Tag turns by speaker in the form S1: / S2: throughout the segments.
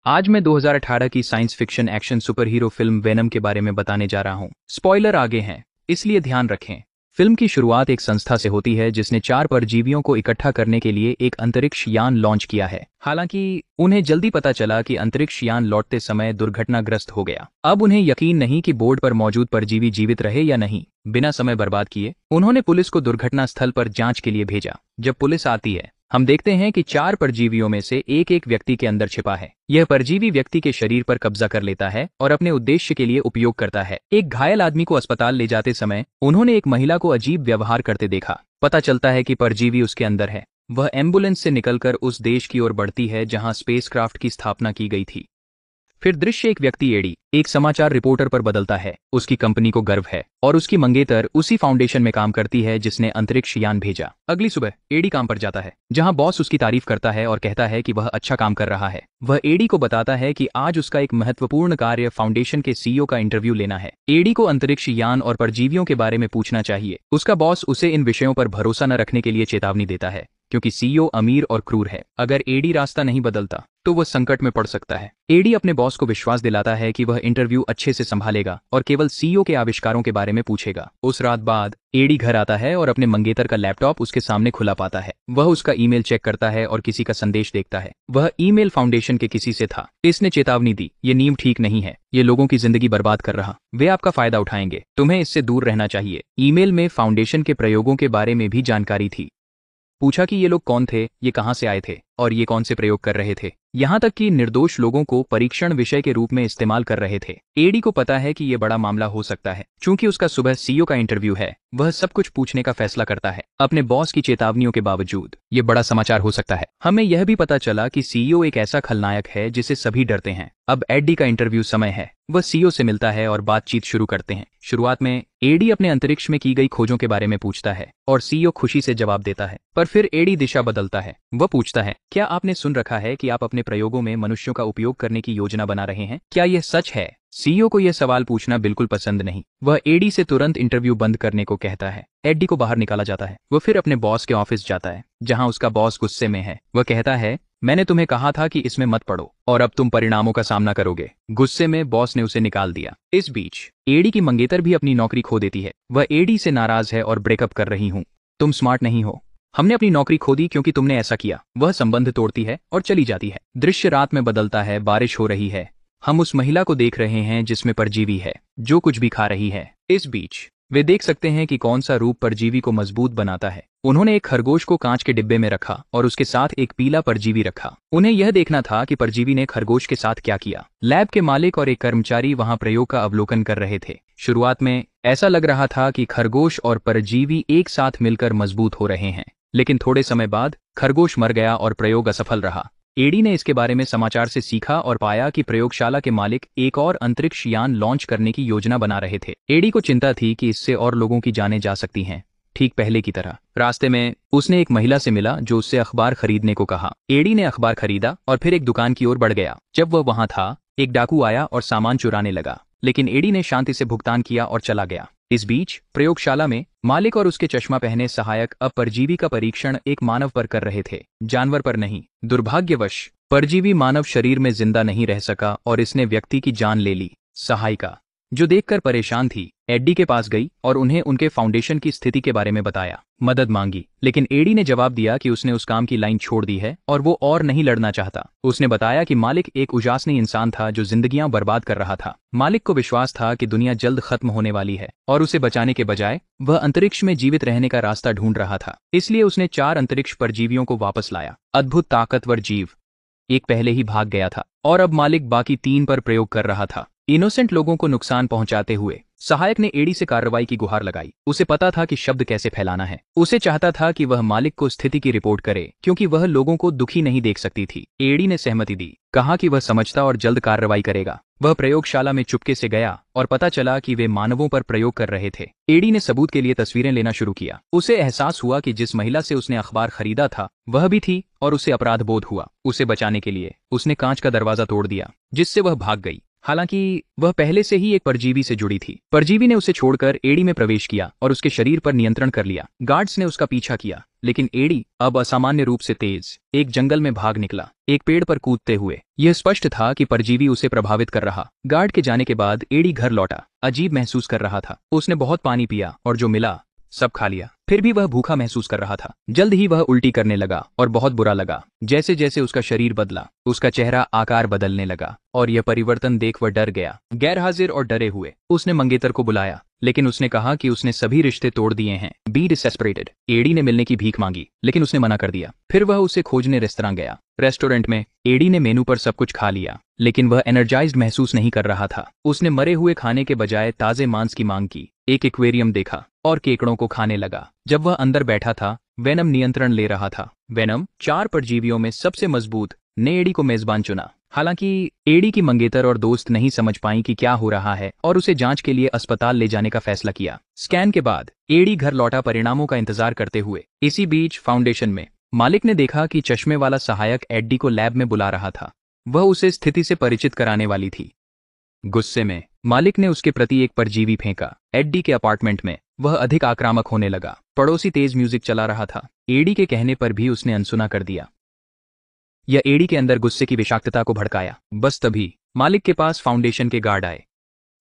S1: आज मैं 2018 की science fiction action super hero film venom के बारे में बताने जा रहा हूँ। स्पॉइलर आगे हैं, इसलिए ध्यान रखें। फिल्म की शुरुआत एक संस्था से होती है जिसने 4 परजीवियों को इकट्ठा करने के लिए एक अंतरिक्ष यान लॉन्च किया है। हालांकि उन्हें जल्दी पता चला कि अंतरिक्ष यान लौटते समय दुर्घटनाग्रस्त हो गया। अब उन्हें यकीन नहीं कि बोर्ड पर मौजूद परजीवी जीवित रहे या नहीं। बिना समय बर्बाद किए उन्होंने पुलिस को दुर्घटना स्थल पर जांच के लिए भेजा। जब पुलिस आती है, हम देखते हैं कि 4 परजीवियों में से एक व्यक्ति के अंदर छिपा है। यह परजीवी व्यक्ति के शरीर पर कब्जा कर लेता है और अपने उद्देश्य के लिए उपयोग करता है। एक घायल आदमी को अस्पताल ले जाते समय उन्होंने एक महिला को अजीब व्यवहार करते देखा। पता चलता है कि परजीवी उसके अंदर है। वह एम्बुलेंस से निकलकर उस देश की ओर बढ़ती है जहां स्पेसक्राफ्ट की स्थापना की गई थी। फिर दृश्य एक व्यक्ति एडी, एक समाचार रिपोर्टर पर बदलता है। उसकी कंपनी को गर्व है और उसकी मंगेतर उसी फाउंडेशन में काम करती है जिसने अंतरिक्ष यान भेजा। अगली सुबह एडी काम पर जाता है, जहां बॉस उसकी तारीफ करता है और कहता है कि वह अच्छा काम कर रहा है। वह एडी को बताता है कि आज उसका एक महत्वपूर्ण कार्य फाउंडेशन के सीईओ का इंटरव्यू लेना है। एडी को अंतरिक्ष यान और परजीवियों के बारे में पूछना चाहिए। उसका बॉस उसे इन विषयों पर भरोसा न रखने के लिए चेतावनी देता है, क्योंकि सीईओ अमीर और क्रूर है। अगर एडी रास्ता नहीं बदलता तो वह संकट में पड़ सकता है। एडी अपने बॉस को विश्वास दिलाता है कि वह इंटरव्यू अच्छे से संभालेगा और केवल सीईओ के आविष्कारों के बारे में पूछेगा। उस रात बाद एडी घर आता है और अपने मंगेतर का लैपटॉप उसके सामने खुला पाता है। वह उसका ईमेल चेक करता है और किसी का संदेश देखता है। वह ईमेल फाउंडेशन के किसी से था। इसने चेतावनी दी, ये नींव ठीक नहीं है, ये लोगों की जिंदगी बर्बाद कर रहा। वे आपका फायदा उठाएंगे, तुम्हें इससे दूर रहना चाहिए। ईमेल में फाउंडेशन के प्रयोगों के बारे में भी जानकारी थी। पूछा कि ये लोग कौन थे, ये कहां से आए थे और ये कौन से प्रयोग कर रहे थे। यहां तक कि निर्दोष लोगों को परीक्षण विषय के रूप में इस्तेमाल कर रहे थे। एडी को पता है कि ये बड़ा मामला हो सकता है। चूंकि उसका सुबह सीईओ का इंटरव्यू है, वह सब कुछ पूछने का फैसला करता है। अपने बॉस की चेतावनियों के बावजूद ये बड़ा समाचार हो सकता है। हमें यह भी पता चला कि सीईओ एक ऐसा खलनायक है जिसे सभी डरते हैं। अब एडी का इंटरव्यू समय है। वह सीईओ से मिलता है और बातचीत शुरू करते हैं। शुरुआत में एडी अपने अंतरिक्ष में की गई खोजों के बारे में पूछता है और सीईओ खुशी से जवाब देता है। पर फिर एडी दिशा बदलता है। वह पूछता है, क्या आपने सुन रखा है कि आप अपने प्रयोगों में मनुष्यों का उपयोग करने की योजना बना रहे हैं? क्या यह सच है? सीईओ को यह सवाल पूछना बिल्कुल पसंद नहीं। वह एडी से तुरंत इंटरव्यू बंद करने को कहता है। एडी को बाहर निकाला जाता है। वह फिर अपने बॉस के ऑफिस जाता है, जहां उसका बॉस गुस्से में है। वह कहता है, मैंने तुम्हें कहा था कि इसमें मत पड़ो और अब तुम परिणामों का सामना करोगे। गुस्से में बॉस ने उसे निकाल दिया। इस बीच एडी की मंगेतर भी अपनी नौकरी खो देती है। वह एडी से नाराज है और ब्रेकअप कर रही हूँ। तुम स्मार्ट नहीं हो, हमने अपनी नौकरी खो दी क्योंकि तुमने ऐसा किया। वह संबंध तोड़ती है और चली जाती है। दृश्य रात में बदलता है। बारिश हो रही है। हम उस महिला को देख रहे हैं जिसमें परजीवी है, जो कुछ भी खा रही है। इस बीच वे देख सकते हैं कि कौन सा रूप परजीवी को मजबूत बनाता है। उन्होंने एक खरगोश को कांच के डिब्बे में रखा और उसके साथ एक पीला परजीवी रखा। उन्हें यह देखना था कि परजीवी ने खरगोश के साथ क्या किया। लैब के मालिक और एक कर्मचारी वहां प्रयोग का अवलोकन कर रहे थे। शुरुआत में ऐसा लग रहा था कि खरगोश और परजीवी एक साथ मिलकर मजबूत हो रहे हैं, लेकिन थोड़े समय बाद खरगोश मर गया और प्रयोग असफल रहा। एडी ने इसके बारे में समाचार से सीखा और पाया कि प्रयोगशाला के मालिक एक और अंतरिक्ष यान लॉन्च करने की योजना बना रहे थे। एडी को चिंता थी कि इससे और लोगों की जानें जा सकती हैं, ठीक पहले की तरह। रास्ते में उसने एक महिला से मिला जो उससे अखबार खरीदने को कहा। एडी ने अखबार खरीदा और फिर एक दुकान की ओर बढ़ गया। जब वह वहां था, एक डाकू आया और सामान चुराने लगा, लेकिन एडी ने शांति से भुगतान किया और चला गया। इस बीच प्रयोगशाला में मालिक और उसके चश्मा पहने सहायक अब परजीवी का परीक्षण एक मानव पर कर रहे थे, जानवर पर नहीं। दुर्भाग्यवश परजीवी मानव शरीर में जिंदा नहीं रह सका और इसने व्यक्ति की जान ले ली। सहायिका, जो देखकर परेशान थी, एडी के पास गई और उन्हें उनके फाउंडेशन की स्थिति के बारे में बताया। मदद मांगी, लेकिन एडी ने जवाब दिया कि उसने उस काम की लाइन छोड़ दी है और वो और नहीं लड़ना चाहता। उसने बताया कि मालिक एक उजासनी इंसान था जो जिंदगियां बर्बाद कर रहा था। मालिक को विश्वास था कि दुनिया जल्द खत्म होने वाली है और उसे बचाने के बजाय वह अंतरिक्ष में जीवित रहने का रास्ता ढूंढ रहा था। इसलिए उसने 4 अंतरिक्ष परजीवियों को वापस लाया। अद्भुत ताकतवर जीव। एक पहले ही भाग गया था और अब मालिक बाकी 3 पर प्रयोग कर रहा था, इनोसेंट लोगों को नुकसान पहुंचाते हुए। सहायक ने एडी से कार्रवाई की गुहार लगाई। उसे पता था कि शब्द कैसे फैलाना है। उसे चाहता था कि वह मालिक को स्थिति की रिपोर्ट करे, क्योंकि वह लोगों को दुखी नहीं देख सकती थी। एडी ने सहमति दी, कहा कि वह समझता और जल्द कार्रवाई करेगा। वह प्रयोगशाला में चुपके से गया और पता चला कि वे मानवों पर प्रयोग कर रहे थे। एडी ने सबूत के लिए तस्वीरें लेना शुरू किया। उसे एहसास हुआ कि जिस महिला से उसने अखबार खरीदा था वह भी थी और उसे अपराध बोध हुआ। उसे बचाने के लिए उसने कांच का दरवाजा तोड़ दिया, जिससे वह भाग गई। हालांकि वह पहले से ही एक परजीवी से जुड़ी थी। परजीवी ने उसे छोड़कर एडी में प्रवेश किया और उसके शरीर पर नियंत्रण कर लिया। गार्ड्स ने उसका पीछा किया, लेकिन एडी अब असामान्य रूप से तेज एक जंगल में भाग निकला, एक पेड़ पर कूदते हुए। यह स्पष्ट था कि परजीवी उसे प्रभावित कर रहा। गार्ड के जाने के बाद एडी घर लौटा, अजीब महसूस कर रहा था। उसने बहुत पानी पिया और जो मिला सब खा लिया। फिर भी वह भूखा महसूस कर रहा था। जल्द ही वह उल्टी करने लगा और बहुत बुरा लगा। जैसे जैसे उसका शरीर बदला, उसका चेहरा आकार बदलने लगा और यह परिवर्तन देख वह डर गया। गैरहाजिर और डरे हुए उसने मंगेतर को बुलाया, लेकिन उसने कहा कि उसने सभी रिश्ते तोड़ दिए हैं। बी डिसेस्परेटेड। एडी ने मिलने की भीख मांगी, लेकिन उसने मना कर दिया। फिर वह उसे खोजने रेस्तरां गया। रेस्टोरेंट में एडी ने मेनू पर सब कुछ खा लिया, लेकिन वह एनर्जाइज्ड महसूस नहीं कर रहा था। उसने मरे हुए खाने के बजाय ताजे मांस की मांग की, एक एक्वेरियम देखा और केकड़ों को खाने लगा। जब वह अंदर बैठा था, वेनम नियंत्रण ले रहा था। वेनम 4 परजीवियों में सबसे मजबूत ने एडी को मेजबान चुना। हालांकि एडी की मंगेतर और दोस्त नहीं समझ पाई कि क्या हो रहा है और उसे जांच के लिए अस्पताल ले जाने का फैसला किया। स्कैन के बाद एडी घर लौटा परिणामों का इंतजार करते हुए। इसी बीच फाउंडेशन में मालिक ने देखा कि चश्मे वाला सहायक एडी को लैब में बुला रहा था। वह उसे स्थिति से परिचित कराने वाली थी। गुस्से में मालिक ने उसके प्रति एक परजीवी फेंका। एडी के अपार्टमेंट में वह अधिक आक्रामक होने लगा। पड़ोसी तेज म्यूजिक चला रहा था। एडी के कहने पर भी उसने अनसुना कर दिया। यह एडी के अंदर गुस्से की विषाक्तता को भड़काया। बस तभी मालिक के पास फाउंडेशन के गार्ड आए।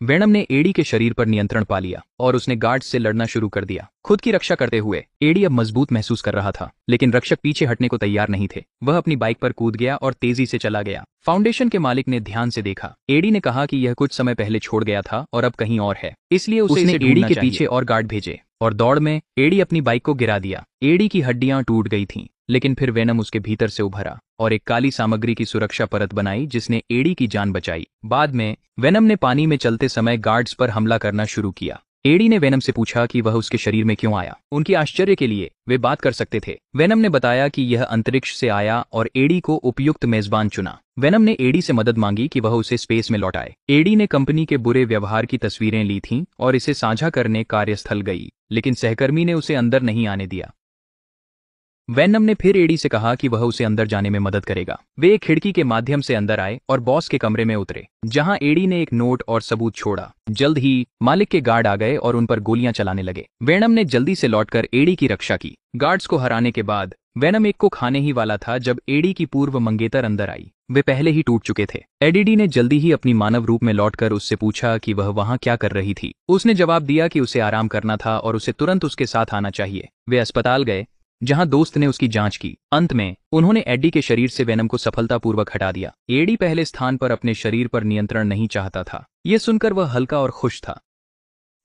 S1: वेनम ने एडी के शरीर पर नियंत्रण पा लिया और उसने गार्ड्स से लड़ना शुरू कर दिया। खुद की रक्षा करते हुए एडी अब मजबूत महसूस कर रहा था, लेकिन रक्षक पीछे हटने को तैयार नहीं थे। वह अपनी बाइक पर कूद गया और तेजी से चला गया। फाउंडेशन के मालिक ने ध्यान से देखा। एडी ने कहा कि यह कुछ समय पहले छोड़ गया था और अब कहीं और है, इसलिए उसने एडी के पीछे और गार्ड भेजे और दौड़ में एडी अपनी बाइक को गिरा दिया। एडी की हड्डियां टूट गई थीं, लेकिन फिर वेनम उसके भीतर से उभरा और एक काली सामग्री की सुरक्षा परत बनाई जिसने एडी की जान बचाई। बाद में वेनम ने पानी में चलते समय गार्ड्स पर हमला करना शुरू किया। एडी ने वेनम से पूछा कि वह उसके शरीर में क्यों आया। उनकी आश्चर्य के लिए वे बात कर सकते थे। वेनम ने बताया कि यह अंतरिक्ष से आया और एडी को उपयुक्त मेजबान चुना। वेनम ने एडी से मदद मांगी कि वह उसे स्पेस में लौटाए। एडी ने कंपनी के बुरे व्यवहार की तस्वीरें ली थीं और इसे साझा करने कार्यस्थल गई, लेकिन सहकर्मी ने उसे अंदर नहीं आने दिया। वेनम ने फिर एडी से कहा कि वह उसे अंदर जाने में मदद करेगा। वे एक खिड़की के माध्यम से अंदर आए और बॉस के कमरे में उतरे, जहां एडी ने एक नोट और सबूत छोड़ा। जल्द ही मालिक के गार्ड आ गए और उन पर गोलियां चलाने लगे। वेनम ने जल्दी से लौटकर एडी की रक्षा की। गार्ड्स को हराने के बाद वेनम एक को खाने ही वाला था जब एडी की पूर्व मंगेतर अंदर आई। वे पहले ही टूट चुके थे। एडी ने जल्दी ही अपनी मानव रूप में लौटकर उससे पूछा कि वह वहां क्या कर रही थी। उसने जवाब दिया कि उसे आराम करना था और उसे तुरंत उसके साथ आना चाहिए। वे अस्पताल गए, जहां दोस्त ने उसकी जांच की। अंत में उन्होंने एडी के शरीर से वेनम को सफलतापूर्वक हटा दिया। एडी पहले स्थान पर अपने शरीर पर नियंत्रण नहीं चाहता था। यह सुनकर वह हल्का और खुश था।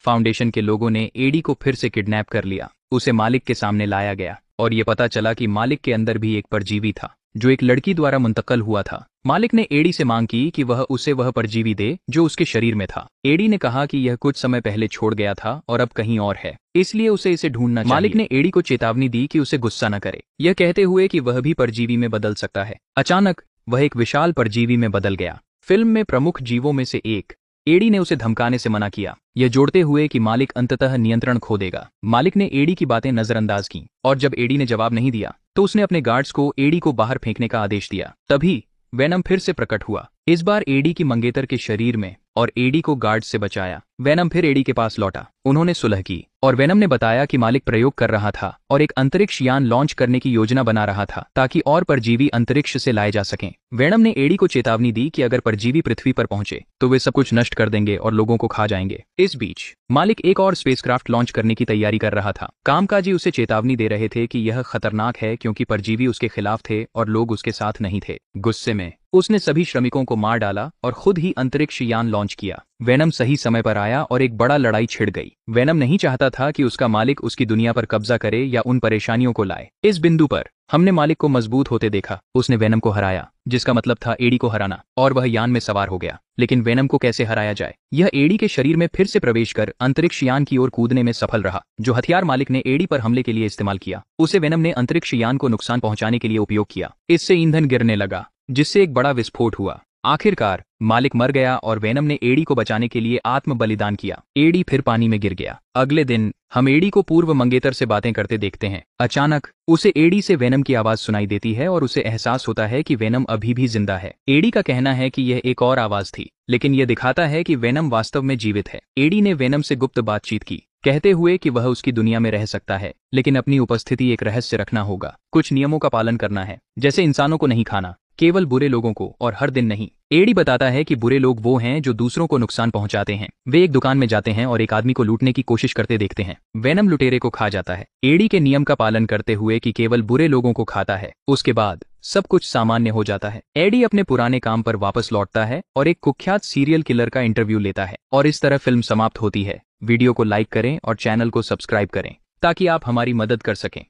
S1: फाउंडेशन के लोगों ने एडी को फिर से किडनैप कर लिया। उसे मालिक के सामने लाया गया और यह पता चला कि मालिक के अंदर भी एक परजीवी था, जो एक लड़की द्वारा मुंतकल हुआ था। मालिक ने एडी से मांग की कि वह उसे वह परजीवी दे जो उसके शरीर में था। एडी ने कहा कि यह कुछ समय पहले छोड़ गया था और अब कहीं और है, इसलिए उसे इसे ढूंढना चाहिए। मालिक ने एडी को चेतावनी दी कि उसे गुस्सा न करे, यह कहते हुए कि वह भी परजीवी में बदल सकता है। अचानक वह एक विशाल परजीवी में बदल गया। फिल्म में प्रमुख जीवों में से एक। एडी ने उसे धमकाने से मना किया, यह जोड़ते हुए कि मालिक अंततः नियंत्रण खो देगा। मालिक ने एडी की बातें नजरअंदाज की और जब एडी ने जवाब नहीं दिया तो उसने अपने गार्ड्स को एडी को बाहर फेंकने का आदेश दिया। तभी वेनम फिर से प्रकट हुआ, इस बार एडी की मंगेतर के शरीर में, और एडी को गार्ड से बचाया। वेनम फिर एडी के पास लौटा। उन्होंने सुलह की और वेनम ने बताया कि मालिक प्रयोग कर रहा था और एक अंतरिक्ष यान लॉन्च करने की योजना बना रहा था ताकि और परजीवी अंतरिक्ष से लाए जा सकें। वेनम ने एडी को चेतावनी दी कि अगर परजीवी पृथ्वी पर पहुंचे तो वे सब कुछ नष्ट कर देंगे और लोगों को खा जाएंगे। इस बीच मालिक एक और स्पेसक्राफ्ट लॉन्च करने की तैयारी कर रहा था। कामकाजी उसे चेतावनी दे रहे थे कि यह खतरनाक है क्योंकि परजीवी उसके खिलाफ थे और लोग उसके साथ नहीं थे। गुस्से में उसने सभी श्रमिकों को मार डाला और खुद ही अंतरिक्ष यान लॉन्च किया। वेनम सही समय पर आया और एक बड़ा लड़ाई छिड़ गई। वेनम नहीं चाहता था कि उसका मालिक उसकी दुनिया पर कब्जा करे या उन परेशानियों को लाए। इस बिंदु पर हमने मालिक को मजबूत होते देखा। उसने वेनम को हराया, जिसका मतलब था एडी को हराना, और वह यान में सवार हो गया। लेकिन वेनम को कैसे हराया जाए? यह एडी के शरीर में फिर से प्रवेश कर अंतरिक्ष यान की ओर कूदने में सफल रहा। जो हथियार मालिक ने एडी पर हमले के लिए इस्तेमाल किया, उसे वेनम ने अंतरिक्ष यान को नुकसान पहुंचाने के लिए उपयोग किया। इससे ईंधन गिरने लगा, जिससे एक बड़ा विस्फोट हुआ। आखिरकार मालिक मर गया और वेनम ने एडी को बचाने के लिए आत्म बलिदान किया। एडी फिर पानी में गिर गया। अगले दिन हम एडी को पूर्व मंगेतर से बातें करते देखते हैं। अचानक उसे एडी से वेनम की आवाज सुनाई देती है और उसे एहसास होता है कि वेनम अभी भी जिंदा है। एडी का कहना है कि यह एक और आवाज थी, लेकिन यह दिखाता है कि वेनम वास्तव में जीवित है। एडी ने वेनम से गुप्त बातचीत की, कहते हुए कि वह उसकी दुनिया में रह सकता है, लेकिन अपनी उपस्थिति एक रहस्य रखना होगा। कुछ नियमों का पालन करना है, जैसे इंसानों को नहीं खाना, केवल बुरे लोगों को, और हर दिन नहीं। एडी बताता है कि बुरे लोग वो हैं जो दूसरों को नुकसान पहुंचाते हैं। वे एक दुकान में जाते हैं और एक आदमी को लूटने की कोशिश करते देखते हैं। वेनम लुटेरे को खा जाता है, एडी के नियम का पालन करते हुए कि केवल बुरे लोगों को खाता है। उसके बाद सब कुछ सामान्य हो जाता है। एडी अपने पुराने काम पर वापस लौटता है और एक कुख्यात सीरियल किलर का इंटरव्यू लेता है, और इस तरह फिल्म समाप्त होती है। वीडियो को लाइक करें और चैनल को सब्सक्राइब करें ताकि आप हमारी मदद कर सकें।